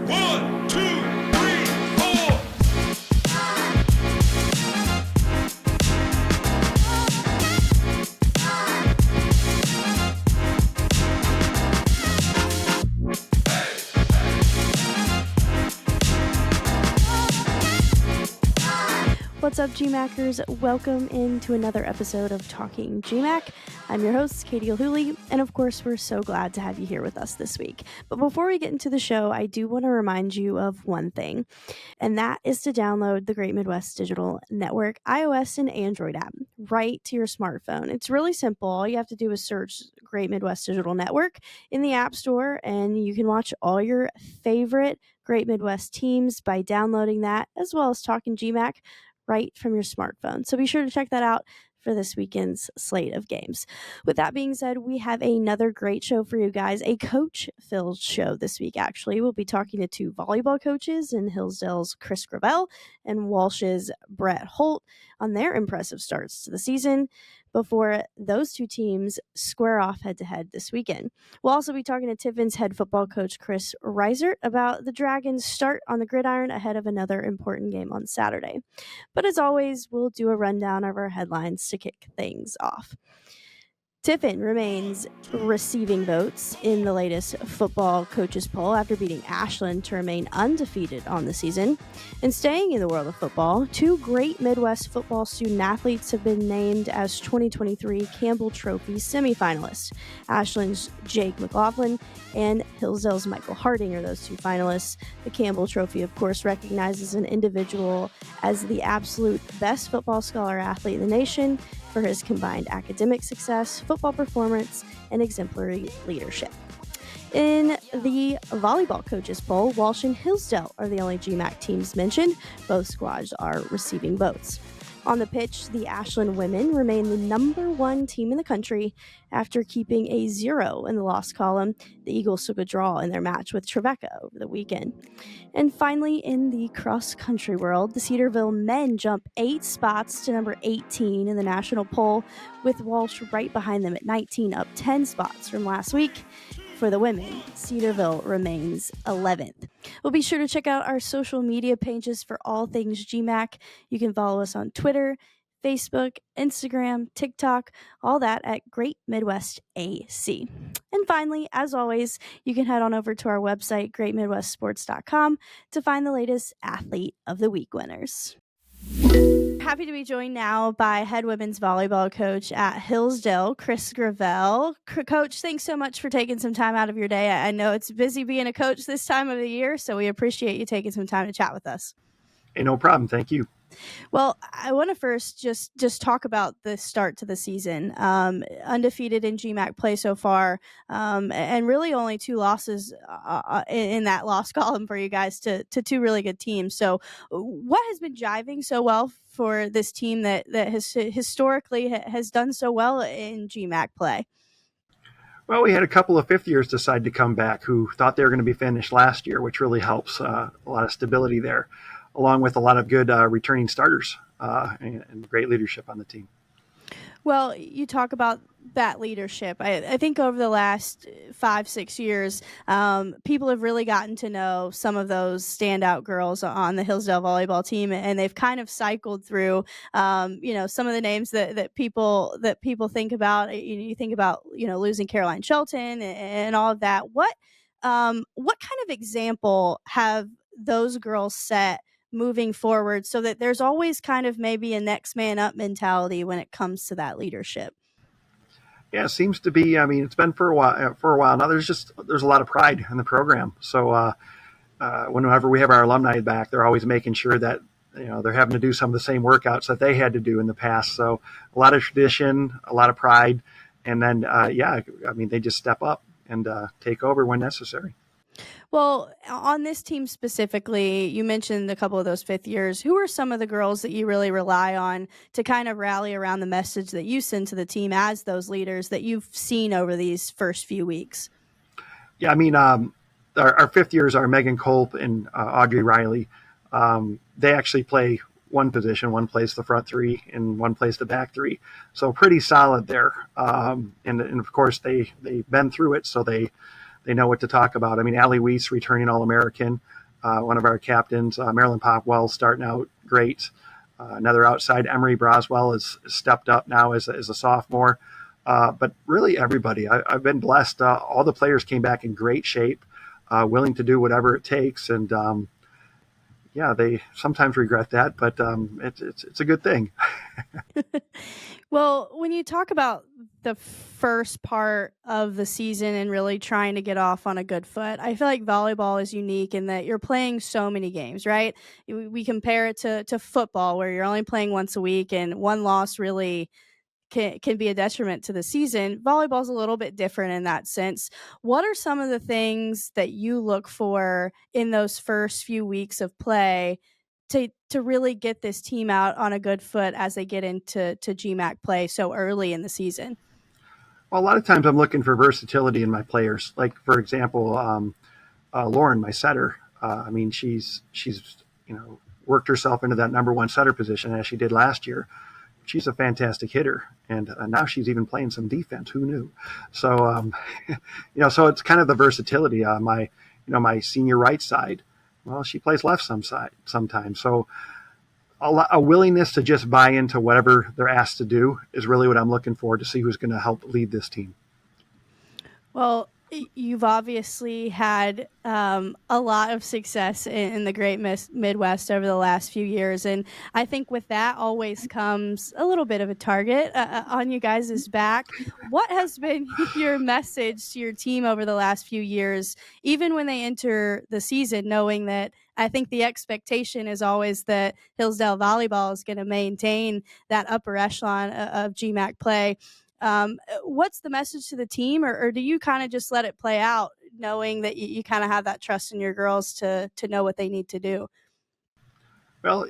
1, 2, 3, 4. What's up, G-Mackers? Welcome into another episode of Talkin G-MAC. I'm your host, Katie Gilhooly, and of course, we're so glad to have you here with us this week. But before we get into the show, I do want to remind you of one thing, and that is to download the Great Midwest Digital Network iOS and Android app right to your smartphone. It's really simple. All you have to do is search Great Midwest Digital Network in the App Store, and you can watch all your favorite Great Midwest teams by downloading that, as well as Talkin G-MAC right from your smartphone. So be sure to check that out for this weekend's slate of games. With that being said, we have another great show for you guys, a coach-filled show this week, actually. We'll be talking to two volleyball coaches in Hillsdale's Chris Gravel and Walsh's Brett Holt on their impressive starts to the season before those two teams square off head-to-head this weekend. We'll also be talking to Tiffin's head football coach Chris Reisert about the Dragons' start on the gridiron ahead of another important game on Saturday. But as always, we'll do a rundown of our headlines to kick things off. Tiffin remains receiving votes in the latest football coaches poll after beating Ashland to remain undefeated on the season. And staying in the world of football, two great Midwest football student athletes have been named as 2023 Campbell Trophy semifinalists. Ashland's Jake McLaughlin and Hillsdale's Michael Harding are those two finalists. The Campbell Trophy, of course, recognizes an individual as the absolute best football scholar athlete in the nation for his combined academic success, football performance, and exemplary leadership. In the volleyball coaches poll, Walsh and Hillsdale are the only GMAC teams mentioned. Both squads are receiving votes. On the pitch, the Ashland women remain the number one team in the country after keeping a 0 in the loss column. The Eagles took a draw in their match with Trevecca over the weekend. And finally, in the cross-country world, the Cedarville men jump 8 spots to number 18 in the national poll, with Walsh right behind them at 19, up 10 spots from last week. For the women, Cedarville remains 11th. We'll be sure to check out our social media pages for all things GMAC. You can follow us on Twitter, Facebook, Instagram, TikTok, all that at Great Midwest AC. And finally, as always, you can head on over to our website, greatmidwestsports.com, to find the latest Athlete of the Week winners. Happy to be joined now by head women's volleyball coach at Hillsdale, Chris Gravel. Coach, thanks so much for taking some time out of your day. I know it's busy being a coach this time of the year, so we appreciate you taking some time to chat with us. Hey, no problem. Thank you. Well, I want to first just talk about the start to the season. Undefeated in GMAC play so far, and really only 2 losses in that loss column for you guys to 2 really good teams. So what has been jiving so well for this team that has historically has done so well in GMAC play? Well, we had a couple of fifth years decide to come back who thought they were going to be finished last year, which really helps. A lot of stability there, along with a lot of good returning starters and great leadership on the team. Well, you talk about that leadership. I think over the last 5-6 years, people have really gotten to know some of those standout girls on the Hillsdale volleyball team, and they've kind of cycled through, some of the names that people think about. You think about, losing Caroline Shelton and all of that. What kind of example have those girls set moving forward so that there's always kind of maybe a next man up mentality when it comes to that leadership? Yeah, it seems to be. I mean, it's been for a while now. There's a lot of pride in the program. So whenever we have our alumni back, they're always making sure that they're having to do some of the same workouts that they had to do in the past. So a lot of tradition, a lot of pride, and then they just step up and take over when necessary. Well, on this team specifically, you mentioned a couple of those fifth years. Who are some of the girls that you really rely on to kind of rally around the message that you send to the team as those leaders that you've seen over these first few weeks? Yeah, I mean, our fifth years are Megan Kolb and Audrey Riley. They actually play one position. One plays the front 3 and one plays the back 3. So pretty solid there. And of course, they've been through it, so they they know what to talk about. I mean, Allie Weiss, returning All-American, one of our captains. Marilyn Popwell starting out great. Another outside, Emery Broswell, has stepped up now as a sophomore. But really everybody. I've been blessed. All the players came back in great shape, willing to do whatever it takes. And yeah, they sometimes regret that, but it's a good thing. Well, when you talk about the first part of the season and really trying to get off on a good foot, I feel like volleyball is unique in that you're playing so many games, right? We compare it to football, where you're only playing once a week, and one loss really can be a detriment to the season. Volleyball's a little bit different in that sense. What are some of the things that you look for in those first few weeks of play to really get this team out on a good foot as they get into GMAC play so early in the season? Well, a lot of times I'm looking for versatility in my players. Like, for example, Lauren, my setter. I mean, she's worked herself into that number one setter position as she did last year. She's a fantastic hitter, and now she's even playing some defense. Who knew? So, so it's kind of the versatility. My senior right side, well, she plays left sometimes. So a willingness to just buy into whatever they're asked to do is really what I'm looking for to see who's going to help lead this team. Well, you've obviously had a lot of success in the Great Midwest over the last few years, and I think with that always comes a little bit of a target on you guys' back. What has been your message to your team over the last few years, even when they enter the season, knowing that I think the expectation is always that Hillsdale Volleyball is going to maintain that upper echelon of GMAC play? What's the message to the team, or do you kind of just let it play out, knowing that you kind of have that trust in your girls to know what they need to do? Well,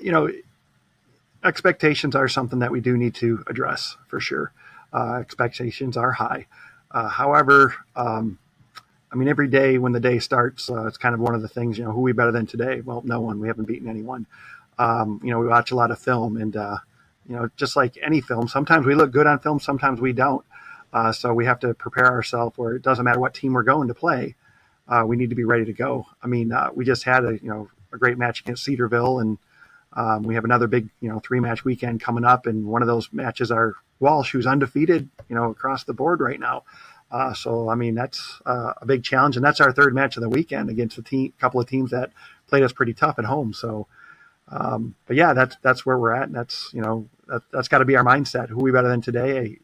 expectations are something that we do need to address for sure. Expectations are high. However, every day when the day starts, it's kind of one of the things, who are we better than today? Well, no one. We haven't beaten anyone. We watch a lot of film, and just like any film, sometimes we look good on film, sometimes we don't. So we have to prepare ourselves where it doesn't matter what team we're going to play. We need to be ready to go. I mean, we just had a great match against Cedarville, and we have another big, 3-match weekend coming up. And one of those matches are Walsh, who's undefeated, across the board right now. So, that's a big challenge. And that's our third match of the weekend against a couple of teams that played us pretty tough at home. So, but yeah, that's where we're at. And that's got to be our mindset. Who are we better than today?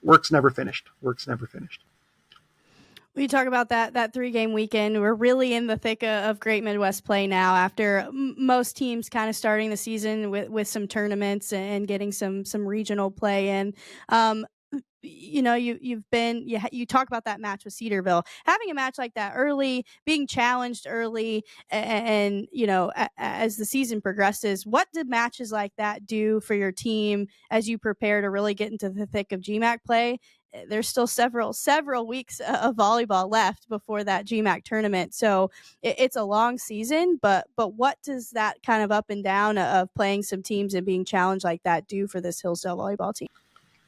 Work's never finished. We talk about that 3-game weekend. We're really in the thick of Great Midwest play now, after most teams kind of starting the season with some tournaments and getting some regional play in. You talk about that match with Cedarville, having a match like that early, being challenged early, and as the season progresses, what did matches like that do for your team as you prepare to really get into the thick of GMAC play? There's still several weeks of volleyball left before that GMAC tournament, so it's a long season. But what does that kind of up and down of playing some teams and being challenged like that do for this Hillsdale volleyball team?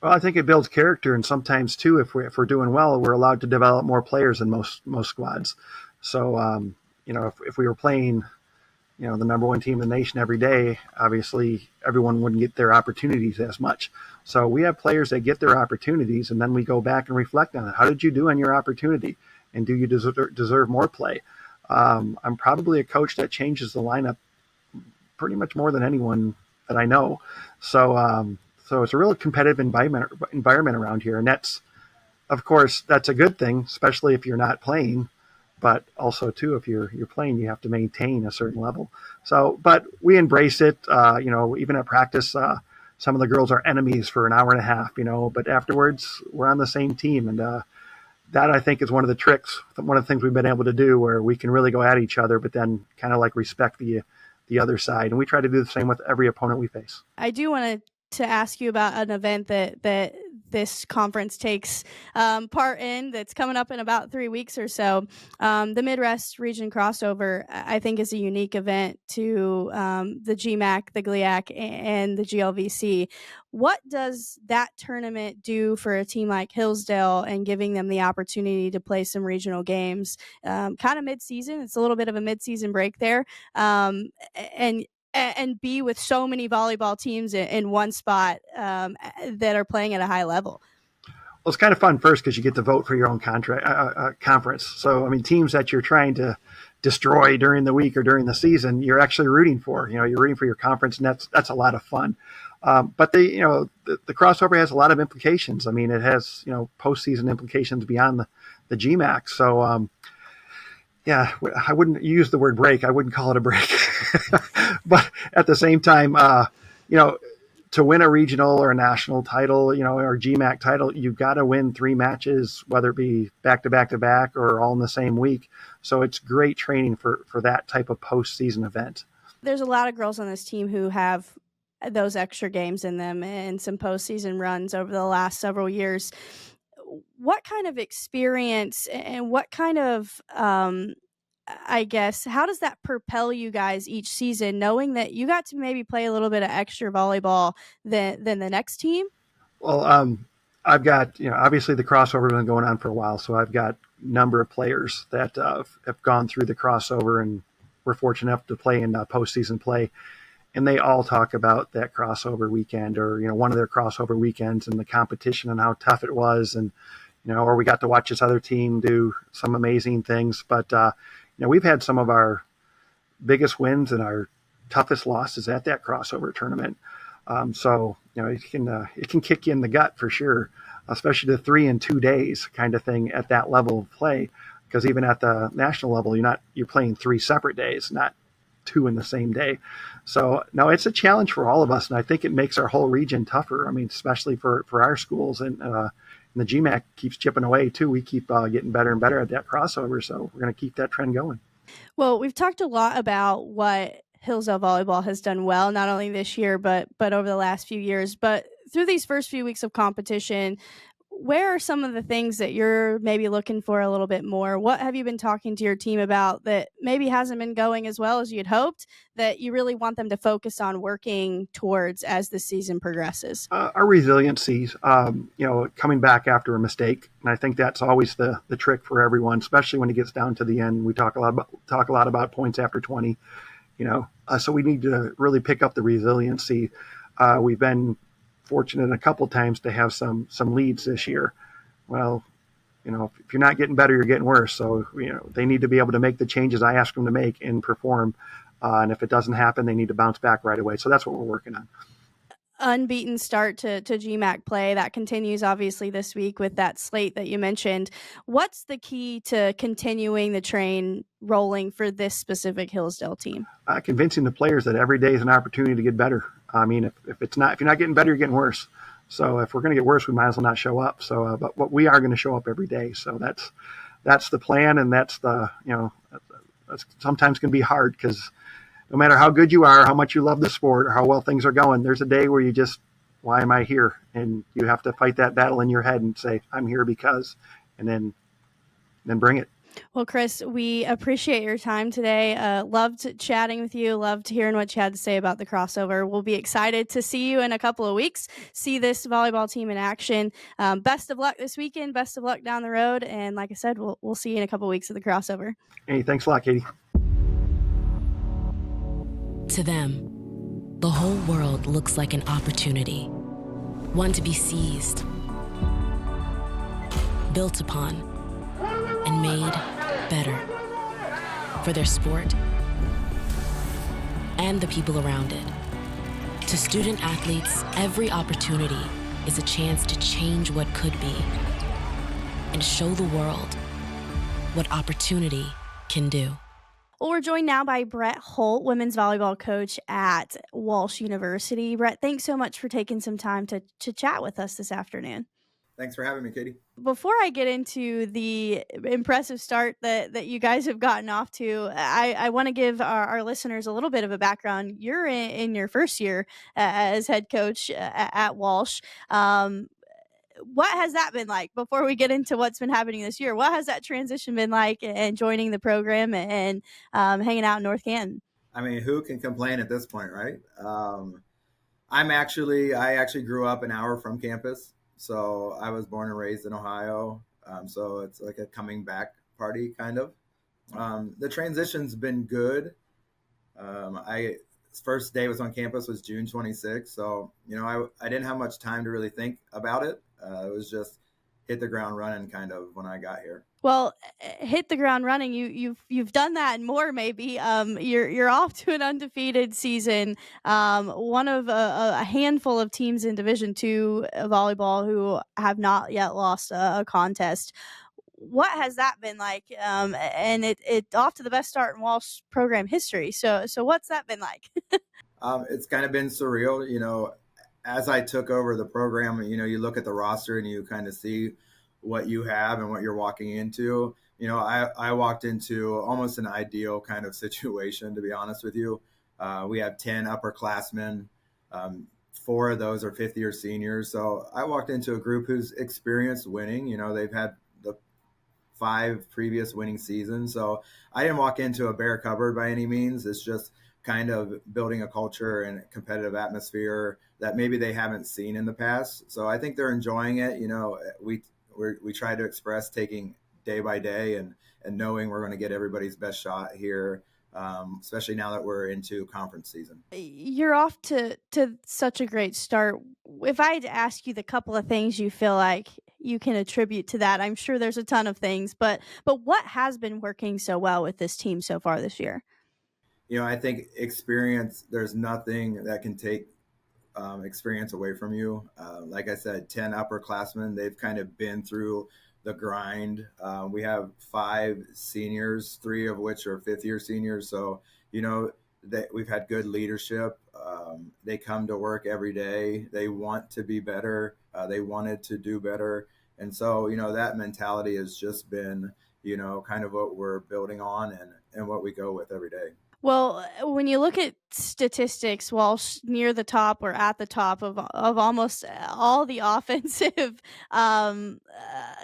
Well, I think it builds character, and sometimes too, if we're doing well, we're allowed to develop more players than most squads. So, if we were playing, the number one team in the nation every day, obviously everyone wouldn't get their opportunities as much. So we have players that get their opportunities, and then we go back and reflect on it. How did you do on your opportunity, and do you deserve more play? I'm probably a coach that changes the lineup pretty much more than anyone that I know. So. So it's a real competitive environment around here. And that's a good thing, especially if you're not playing. But also, too, if you're playing, you have to maintain a certain level. So, but we embrace it. Even at practice, some of the girls are enemies for an hour and a half, but afterwards we're on the same team. And that, I think, is one of the tricks, one of the things we've been able to do, where we can really go at each other, but then kind of like respect the other side. And we try to do the same with every opponent we face. I do want to ask you about an event that this conference takes part in that's coming up in about 3 weeks or so. The Midwest Region Crossover, I think, is a unique event to the GMAC, the GLIAC, and the GLVC. What does that tournament do for a team like Hillsdale and giving them the opportunity to play some regional games kind of mid-season? It's a little bit of a mid-season break there. And be with so many volleyball teams in one spot that are playing at a high level. Well, it's kind of fun first because you get to vote for your own conference. So, I mean, teams that you're trying to destroy during the week or during the season, you're actually rooting for. You're rooting for your conference, and that's a lot of fun. But the crossover has a lot of implications. I mean, it has postseason implications beyond the GMAC. So, yeah, I wouldn't use the word break. I wouldn't call it a break. But at the same time, to win a regional or a national title, or GMAC title, you've got to win 3 matches, whether it be back to back to back or all in the same week. So it's great training for that type of postseason event. There's a lot of girls on this team who have those extra games in them and some postseason runs over the last several years. What kind of experience and what kind of I guess, how does that propel you guys each season, knowing that you got to maybe play a little bit of extra volleyball than the next team? Well, I've got, obviously the crossover has been going on for a while, so I've got a number of players that have gone through the crossover and were fortunate enough to play in postseason play. And they all talk about that crossover weekend or, one of their crossover weekends and the competition and how tough it was. And, or we got to watch this other team do some amazing things. But, we've had some of our biggest wins and our toughest losses at that crossover tournament. So, it can kick you in the gut for sure, especially the 3 in 2 days kind of thing at that level of play. Because even at the national level, you're playing 3 separate days, not 2 in the same day. So, no, it's a challenge for all of us. And I think it makes our whole region tougher. I mean, especially for our schools. And the GMAC keeps chipping away too. We keep getting better and better at that crossover. So we're going to keep that trend going. Well, we've talked a lot about what Hillsdale volleyball has done well, not only this year, but over the last few years. But through these first few weeks of competition, where are some of the things that you're maybe looking for a little bit more? What have you been talking to your team about that maybe hasn't been going as well as you'd hoped, that you really want them to focus on working towards as the season progresses? Our resiliency, coming back after a mistake. And I think that's always the trick for everyone, especially when it gets down to the end. We talk a lot about points after 20, so we need to really pick up the resiliency. We've been fortunate a couple times to have some leads this year. Well, if you're not getting better, you're getting worse. So, they need to be able to make the changes I ask them to make and perform. And if it doesn't happen, they need to bounce back right away. So that's what we're working on. Unbeaten start to GMAC play. That continues obviously this week with that slate that you mentioned. What's the key to continuing the train rolling for this specific Hillsdale team? Convincing the players that every day is an opportunity to get better. I mean, if you're not getting better, you're getting worse. So if we're going to get worse, we might as well not show up. So, but we are going to show up every day. So that's the plan, and that's that's sometimes can be hard because no matter how good you are, how much you love the sport, or how well things are going, there's a day where you just, why am I here? And you have to fight that battle in your head and say, I'm here because, and then bring it. Well, Chris, we appreciate your time today. Loved chatting with you. Loved hearing what you had to say about the crossover. We'll be excited to see you in a couple of weeks, see this volleyball team in action. Best of luck this weekend. Best of luck down the road. And like I said, we'll see you in a couple of weeks at the crossover. Hey, thanks a lot, Katie. To them, the whole world looks like an opportunity, one to be seized, built upon, and made better for their sport and the people around it. To student athletes, every opportunity is a chance to change what could be and show the world what opportunity can do. Well, we're joined now by Brett Holt, women's volleyball coach at Walsh University. Brett, thanks so much for taking some time to chat with us this afternoon. Thanks for having me, Katie. Before I get into the impressive start that you guys have gotten off to, I want to give our listeners a little bit of a background. You're in your first year as head coach at Walsh. what has that been like before we get into what's been happening this year? What has that transition been like and joining the program and hanging out in North Canton? I mean, who can complain at this point, right? I actually grew up an hour from campus. So I was born and raised in Ohio. So it's like a coming back party kind of. The transition's been good. I first day was on campus was June 26th. So, I didn't have much time to really think about it. It was just hit the ground running kind of when I got here. Well, hit the ground running. You've done that and more. Maybe you're off to an undefeated season. One of a handful of teams in Division II volleyball who have not yet lost a contest. What has that been like? And it off to the best start in Walsh program history. So what's that been like? It's kind of been surreal. As I took over the program, you look at the roster and you kind of see what you have and what you're walking into. I walked into almost an ideal kind of situation, to be honest with you. We have 10 upperclassmen. 4 of those are fifth-year seniors. So I walked into a group who's experienced winning. They've had the 5 previous winning seasons. So I didn't walk into a bare cupboard by any means. It's just kind of building a culture and competitive atmosphere that maybe they haven't seen in the past. So I think they're enjoying it. We try to express taking day by day and knowing we're going to get everybody's best shot here, especially now that we're into conference season. You're off to such a great start. If I had to ask you the couple of things you feel like you can attribute to that, I'm sure there's a ton of things, but what has been working so well with this team so far this year? I think experience, there's nothing that can take experience away from you. Like I said, 10 upperclassmen, they've kind of been through the grind. We have 5 seniors, 3 of which are fifth-year seniors. So, we've had good leadership. They come to work every day. They want to be better. They wanted to do better. And so, that mentality has just been, kind of what we're building on and what we go with every day. Well, when you look at statistics, Walsh near the top or at the top of almost all the offensive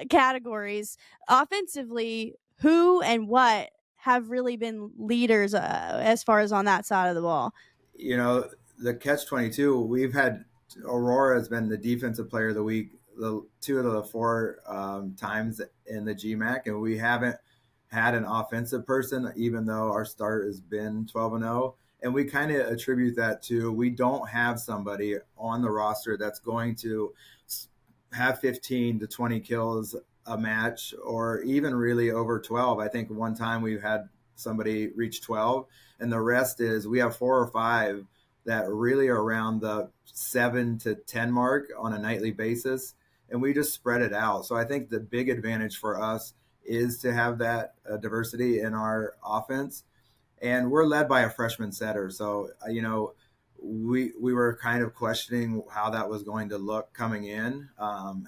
categories, offensively, who and what have really been leaders as far as on that side of the ball? The catch-22, we've had Aurora has been the defensive player of the week, 2 of the 4 times in the G-MAC, and we haven't had an offensive person, even though our start has been 12-0. And we kind of attribute that to we don't have somebody on the roster that's going to have 15 to 20 kills a match or even really over 12. I think one time we've had somebody reach 12, and the rest is we have 4 or 5 that really are around the 7 to 10 mark on a nightly basis, and we just spread it out. So I think the big advantage for us is to have that diversity in our offense. And we're led by a freshman setter. So, we were kind of questioning how that was going to look coming in,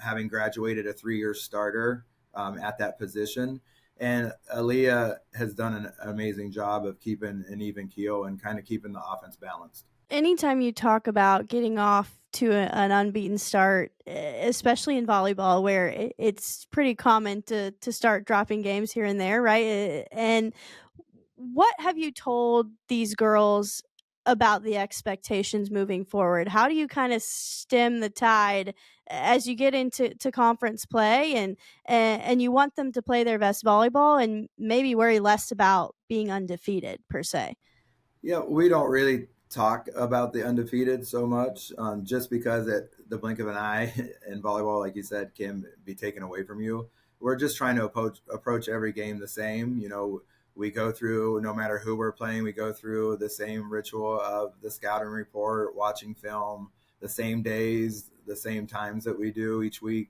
having graduated a 3-year starter at that position. And Aaliyah has done an amazing job of keeping an even keel and kind of keeping the offense balanced. Anytime you talk about getting off to an unbeaten start, especially in volleyball, where it's pretty common to start dropping games here and there, right? And what have you told these girls about the expectations moving forward? How do you kind of stem the tide as you get into conference play and you want them to play their best volleyball and maybe worry less about being undefeated per se? Yeah, we don't really talk about the undefeated so much, just because at the blink of an eye in volleyball, like you said, can be taken away from you. We're just trying to approach every game the same. We go through, no matter who we're playing, we go through the same ritual of the scouting report, watching film, the same days, the same times that we do each week,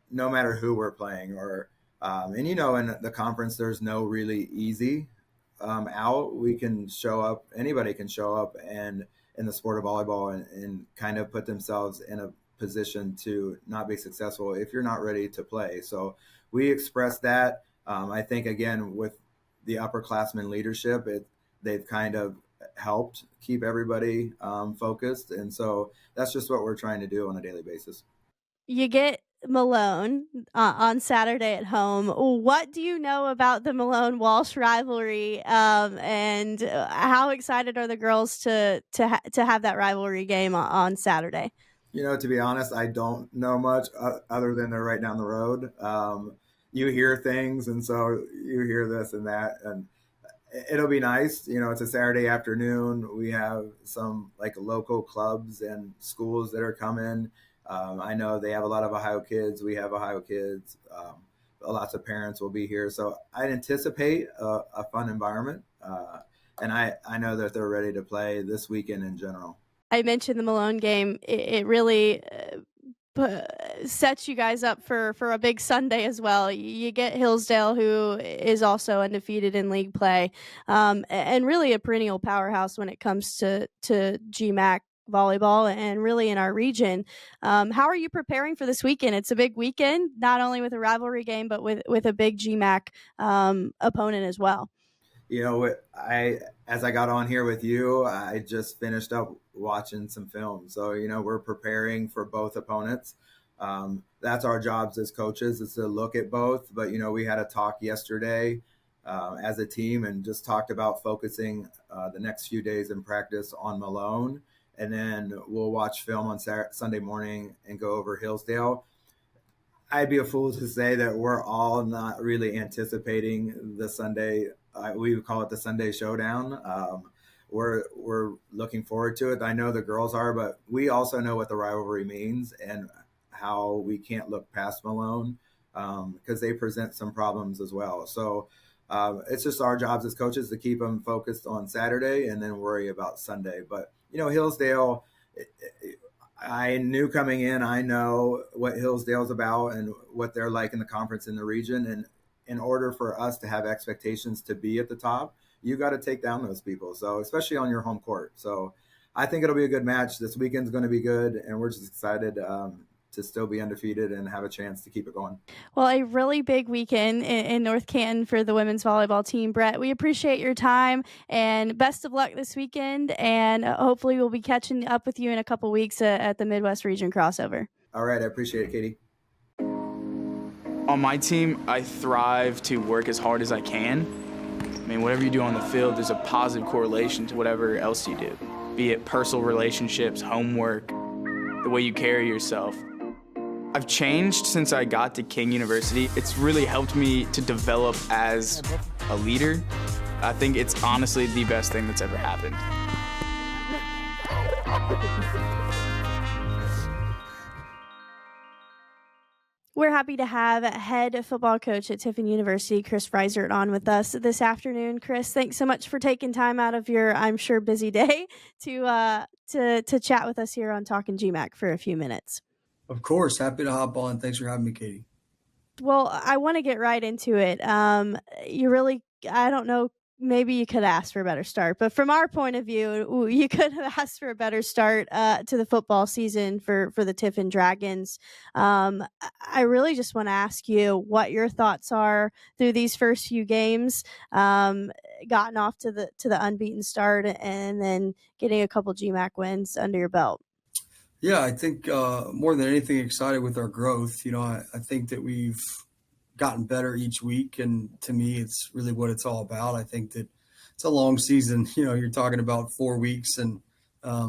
no matter who we're playing. In the conference, there's no really easy out. We can show up, anybody can show up and in the sport of volleyball and kind of put themselves in a position to not be successful if you're not ready to play. So we express that. I think, again, with the upperclassmen leadership, they've kind of helped keep everybody focused. And so that's just what we're trying to do on a daily basis. You get Malone on Saturday at home. What do you know about the Malone-Walsh rivalry, and how excited are the girls to have that rivalry game on Saturday? To be honest, I don't know much other than they're right down the road. You hear things, and so you hear this and that, and it'll be nice. It's a Saturday afternoon. We have some like local clubs and schools that are coming. I know they have a lot of Ohio kids. We have Ohio kids. Lots of parents will be here. So I anticipate a fun environment. And I know that they're ready to play this weekend in general. I mentioned the Malone game. It really sets you guys up for a big Sunday as well. You get Hillsdale, who is also undefeated in league play, and really a perennial powerhouse when it comes to GMAC volleyball and really in our region. How are you preparing for this weekend? It's a big weekend, not only with a rivalry game, but with a big GMAC opponent as well. As I got on here with you, I just finished up watching some film. So, we're preparing for both opponents. That's our jobs as coaches, is to look at both. But, we had a talk yesterday as a team and just talked about focusing the next few days in practice on Malone. And then we'll watch film on Sunday morning and go over Hillsdale. I'd be a fool to say that we're all not really anticipating the Sunday. We would call it the Sunday showdown. We're looking forward to it. I know the girls are, but we also know what the rivalry means and how we can't look past Malone because they present some problems as well. So it's just our jobs as coaches to keep them focused on Saturday and then worry about Sunday. But, Hillsdale, I knew coming in, I know what Hillsdale's about and what they're like in the conference in the region. And in order for us to have expectations to be at the top, you got to take down those people. So especially on your home court. So I think it'll be a good match. This weekend's going to be good. And we're just excited to still be undefeated and have a chance to keep it going. Well, a really big weekend in North Canton for the women's volleyball team. Brett, we appreciate your time and best of luck this weekend. And hopefully we'll be catching up with you in a couple weeks at the Midwest Region crossover. All right. I appreciate it, Katie. On my team, I thrive to work as hard as I can. I mean, whatever you do on the field, there's a positive correlation to whatever else you do, be it personal relationships, homework, the way you carry yourself. I've changed since I got to King University. It's really helped me to develop as a leader. I think it's honestly the best thing that's ever happened. We're happy to have head football coach at Tiffin University, Chris Reisert, on with us this afternoon. Chris, thanks so much for taking time out of your, I'm sure, busy day to chat with us here on Talkin G-MAC for a few minutes. Of course. Happy to hop on. Thanks for having me, Katie. Well, I want to get right into it. You really, I don't know, maybe you could ask for a better start, but from our point of view, you could have asked for a better start to the football season for the Tiffin Dragons. I really just want to ask you what your thoughts are through these first few games, gotten off to the unbeaten start and then getting a couple GMAC wins under your belt. Yeah, I think more than anything, excited with our growth. I think that we've gotten better each week, and to me, it's really what it's all about. I think that it's a long season. You're talking about 4 weeks, and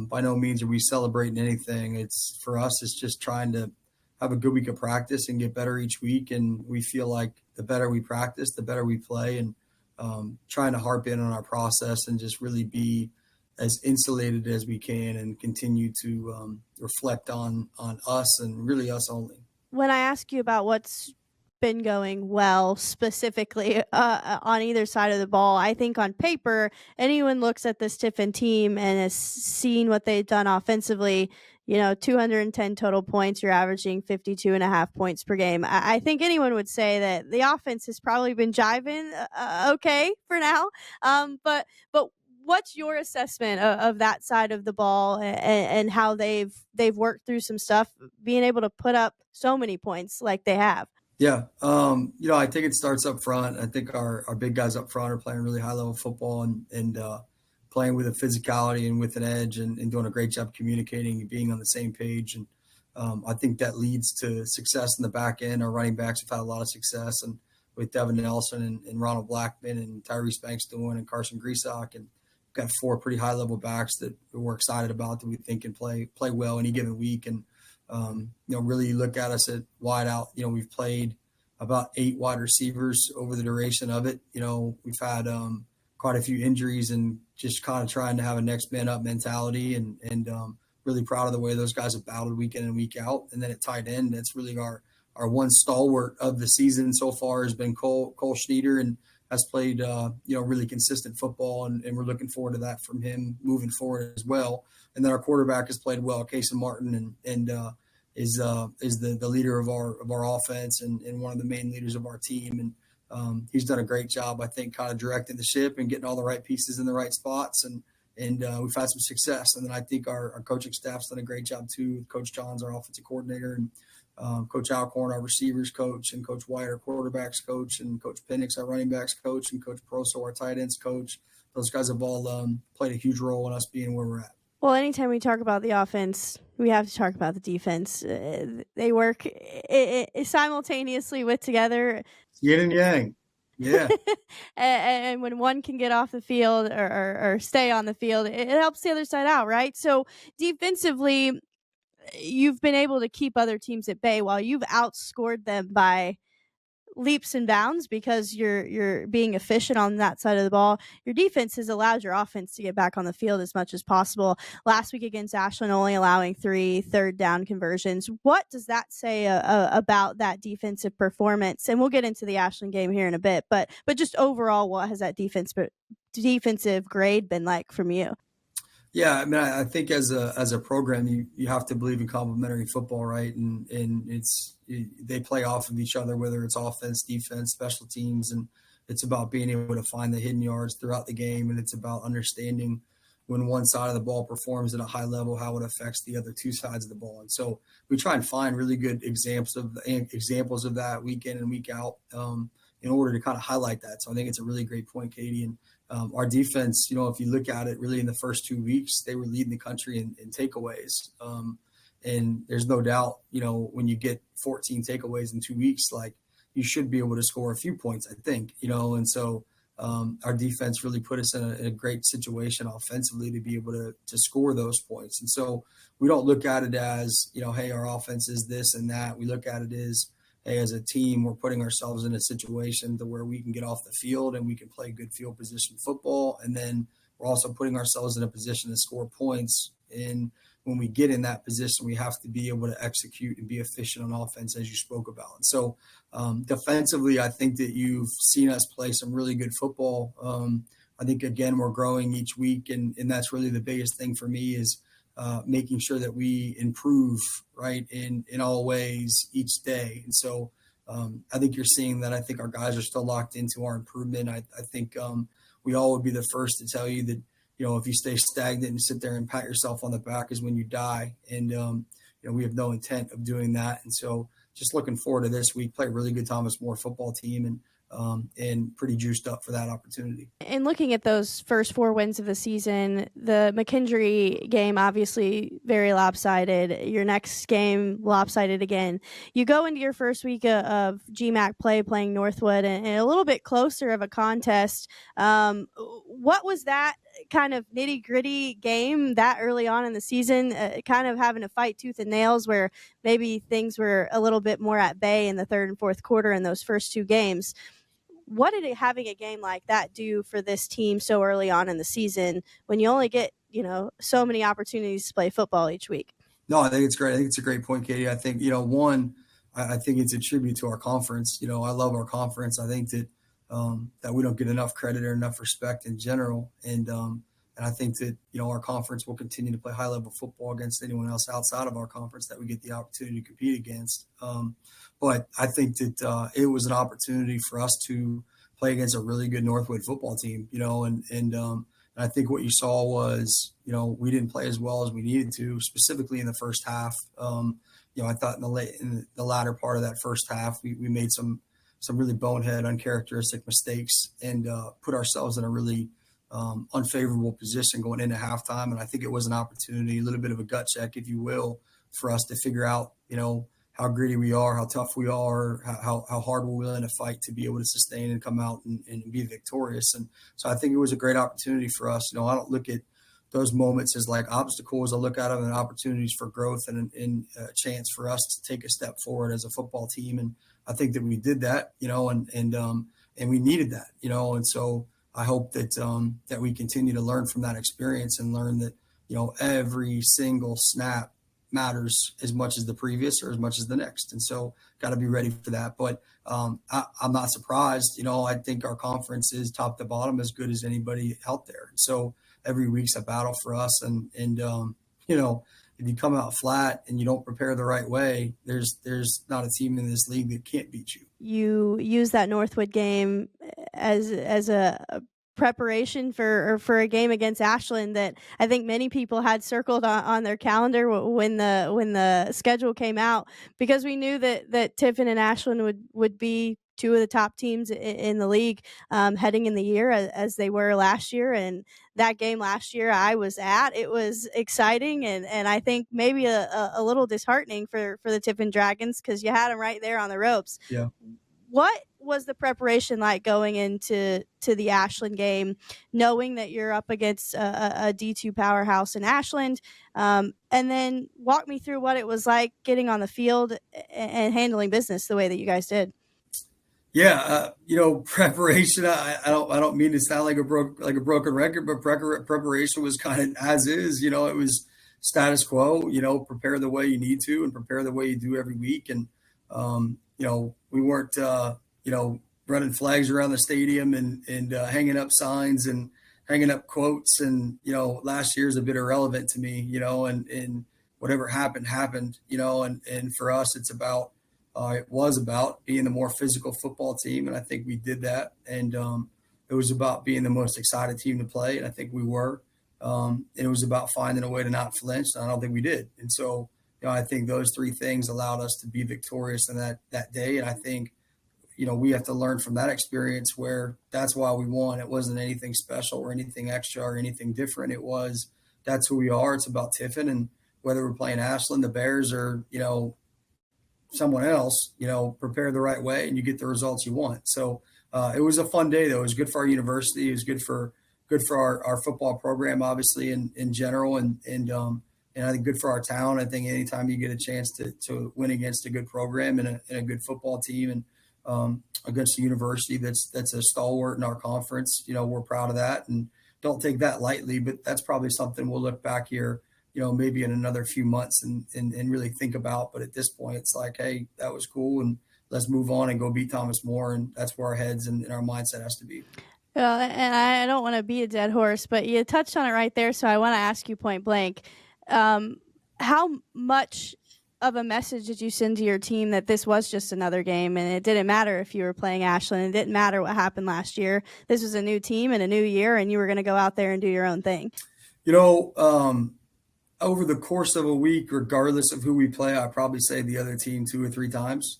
by no means are we celebrating anything. It's for us, it's just trying to have a good week of practice and get better each week. And we feel like the better we practice, the better we play, and trying to harp in on our process and just really be as insulated as we can and continue to reflect on us and really us only. When I ask you about what's been going well specifically on either side of the ball, I think on paper, anyone looks at this Tiffin team and has seen what they've done offensively, 210 total points, you're averaging 52.5 points per game. I think anyone would say that the offense has probably been jiving okay for now. But what's your assessment of that side of the ball and how they've worked through some stuff, being able to put up so many points like they have? Yeah. I think it starts up front. I think our big guys up front are playing really high level football and playing with a physicality and with an edge and doing a great job communicating and being on the same page. And I think that leads to success in the back end. Our running backs have had a lot of success, and with Devin Nelson and Ronald Blackman and Tyrese Banks doing and Carson Griesach, and got 4 pretty high level backs that we're excited about that we think can play well any given week. And really look at us at wide out. We've played about 8 wide receivers over the duration of it. We've had quite a few injuries and just kind of trying to have a next man up mentality, and really proud of the way those guys have battled week in and week out. And then at tight end, that's really our one stalwart of the season so far has been Cole Schneider, and has played really consistent football, and we're looking forward to that from him moving forward as well. And then our quarterback has played well, Casey Martin, and is the leader of our offense and one of the main leaders of our team. And he's done a great job, I think, kind of directing the ship and getting all the right pieces in the right spots. And we've had some success. And then I think our coaching staff's done a great job too. Coach John's our offensive coordinator, and Coach Alcorn, our receivers coach, and Coach White, our quarterbacks coach, and Coach Penix, our running backs coach, and Coach Proso, our tight ends coach. Those guys have all played a huge role in us being where we're at. Well, anytime we talk about the offense, we have to talk about the defense. They work simultaneously with together. Yin and yang. Yeah. And when one can get off the field or stay on the field, it helps the other side out, right? So defensively, you've been able to keep other teams at bay while you've outscored them by leaps and bounds because you're being efficient on that side of the ball. Your defense has allowed your offense to get back on the field as much as possible. Last week against Ashland, only allowing 3 third down conversions. What does that say about that defensive performance? And we'll get into the Ashland game here in a bit, but just overall, what has that defensive grade been like from you? Yeah, I mean, I think as a program, you have to believe in complementary football, right? And they play off of each other, whether it's offense, defense, special teams, and it's about being able to find the hidden yards throughout the game, and it's about understanding when one side of the ball performs at a high level, how it affects the other 2 sides of the ball. And so we try and find really good examples of that week in and week out in order to kind of highlight that. So I think it's a really great point, Katie. And our defense, if you look at it, really in the first 2 weeks, they were leading the country in takeaways. And there's no doubt, when you get 14 takeaways in 2 weeks, like you should be able to score a few points, I think, and so our defense really put us in a great situation offensively to be able to score those points. And so we don't look at it as, hey, our offense is this and that. We look at it as, hey, as a team, we're putting ourselves in a situation to where we can get off the field and we can play good field position football. And then we're also putting ourselves in a position to score points. And when we get in that position, we have to be able to execute and be efficient on offense, as you spoke about. And so defensively, I think that you've seen us play some really good football. I think, again, we're growing each week, and that's really the biggest thing for me is making sure that we improve, right, in all ways each day. And so I think you're seeing that. I think our guys are still locked into our improvement. I think we all would be the first to tell you that, if you stay stagnant and sit there and pat yourself on the back is when you die. And, we have no intent of doing that. And so just looking forward to this week, play a really good Thomas More football team, and pretty juiced up for that opportunity. And looking at those first 4 wins of the season, the McKendree game, obviously very lopsided. Your next game, lopsided again. You go into your first week of G-MAC playing Northwood and a little bit closer of a contest. What was that kind of nitty-gritty game that early on in the season, kind of having to fight tooth and nails where maybe things were a little bit more at bay in the third and fourth quarter in those first 2 games? What did having a game like that do for this team so early on in the season when you only get, so many opportunities to play football each week? No, I think it's great. I think it's a great point, Katie. I think, one, I think it's a tribute to our conference. I love our conference. I think that that we don't get enough credit or enough respect in general. And I think that, our conference will continue to play high level football against anyone else outside of our conference that we get the opportunity to compete against. But I think that it was an opportunity for us to play against a really good Northwood football team, and I think what you saw was, we didn't play as well as we needed to, specifically in the first half. I thought in the latter part of that first half, we made some really bonehead, uncharacteristic mistakes and put ourselves in a really unfavorable position going into halftime. And I think it was an opportunity, a little bit of a gut check, if you will, for us to figure out, how gritty we are, how tough we are, how hard we're willing to fight to be able to sustain and come out and be victorious. And so I think it was a great opportunity for us. I don't look at those moments as like obstacles. I look at them as opportunities for growth and a chance for us to take a step forward as a football team. And I think that we did that, and we needed that, and so I hope that that we continue to learn from that experience and learn that, every single snap matters as much as the previous or as much as the next. And so got to be ready for that. But I'm not surprised. I think our conference is top to bottom as good as anybody out there. So every week's a battle for us. And if you come out flat and you don't prepare the right way, there's not a team in this league that can't beat you. You use that Northwood game as a preparation for a game against Ashland that I think many people had circled on their calendar when the schedule came out, because we knew that Tiffin and Ashland would be two of the top teams in the league heading in the year as they were last year. And that game last year I was at. It was exciting and I think maybe a little disheartening for the Tiffin Dragons because you had them right there on the ropes. Yeah. What was the preparation like going into the Ashland game, knowing that you're up against a D2 powerhouse in Ashland? And then walk me through what it was like getting on the field and handling business the way that you guys did. Yeah, preparation. I don't mean to sound like a broken record, but preparation was kind of as is. It was status quo. Prepare the way you need to, and prepare the way you do every week. And we weren't running flags around the stadium and hanging up signs and hanging up quotes. And last year is a bit irrelevant to me. And whatever happened. And for us, it was about being the more physical football team, and I think we did that. And it was about being the most excited team to play, and I think we were. And it was about finding a way to not flinch, and I don't think we did. And so, I think those three things allowed us to be victorious in that day. And I think, we have to learn from that experience where that's why we won. It wasn't anything special or anything extra or anything different. It was, that's who we are. It's about Tiffin, and whether we're playing Ashland, the Bears, or, someone else, prepare the right way and you get the results you want. So it was a fun day though. It was good for our university. It was good for our football program, obviously in general. And I think good for our town. I think anytime you get a chance to win against a good program and a good football team and against a university that's a stalwart in our conference, we're proud of that and don't take that lightly, but that's probably something we'll look back here, maybe in another few months and really think about. But at this point, it's like, hey, that was cool, and let's move on and go beat Thomas More. And that's where our heads and our mindset has to be. Well, and I don't want to beat a dead horse, but you touched on it right there. So I want to ask you point blank, how much of a message did you send to your team that this was just another game and it didn't matter if you were playing Ashland? It didn't matter what happened last year. This was a new team and a new year, and you were going to go out there and do your own thing. Over the course of a week, regardless of who we play, I probably say the other team 2 or 3 times,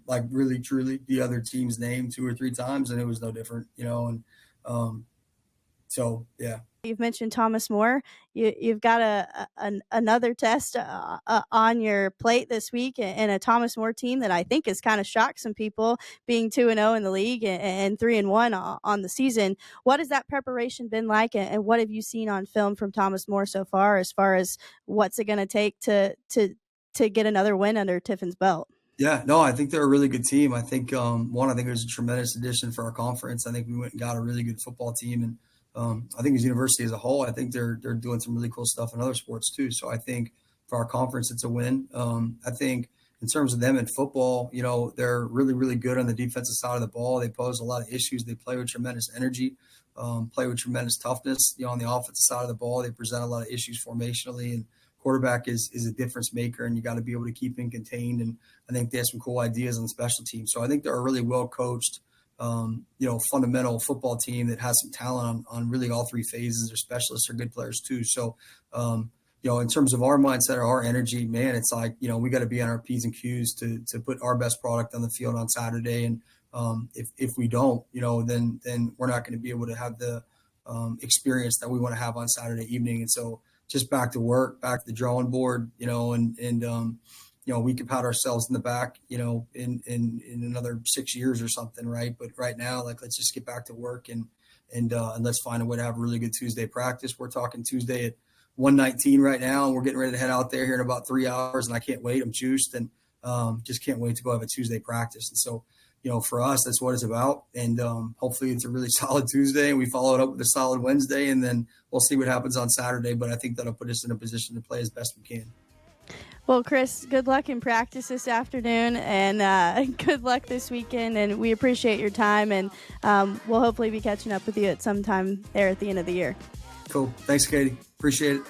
like really, truly the other team's name 2 or 3 times, and it was no different, and so, yeah. You've mentioned Thomas More. You've got another test on your plate this week, and a Thomas More team that I think has kind of shocked some people, being 2-0 in the league and 3-1 on the season. What has that preparation been like, and what have you seen on film from Thomas More so far as what's it going to take to get another win under Tiffin's belt? Yeah, no, I think they're a really good team. I think I think it was a tremendous addition for our conference. I think we went and got a really good football team, and I think as university as a whole, I think they're doing some really cool stuff in other sports too. So I think for our conference, it's a win. I think in terms of them in football, they're really, really good on the defensive side of the ball. They pose a lot of issues. They play with tremendous energy, play with tremendous toughness. On the offensive side of the ball, they present a lot of issues formationally, and quarterback is a difference maker, and you got to be able to keep him contained. And I think they have some cool ideas on the special teams. So I think they're a really well coached, fundamental football team that has some talent on really all 3 phases. Their specialists are good players too. So, in terms of our mindset or our energy, man, it's like, we got to be on our P's and Q's to put our best product on the field on Saturday. And if we don't, then we're not going to be able to have the experience that we want to have on Saturday evening. And so just back to work, back to the drawing board, we could pat ourselves in the back, in another 6 years or something. Right. But right now, let's just get back to work and let's find a way to have a really good Tuesday practice. We're talking Tuesday at 1:19 right now, and we're getting ready to head out there here in about 3 hours, and I can't wait. I'm juiced and just can't wait to go have a Tuesday practice. And so, for us, that's what it's about. And hopefully it's a really solid Tuesday, and we follow it up with a solid Wednesday, and then we'll see what happens on Saturday. But I think that'll put us in a position to play as best we can. Well, Chris, good luck in practice this afternoon, and good luck this weekend, and we appreciate your time, and we'll hopefully be catching up with you at some time there at the end of the year. Cool. Thanks, Katie. Appreciate it.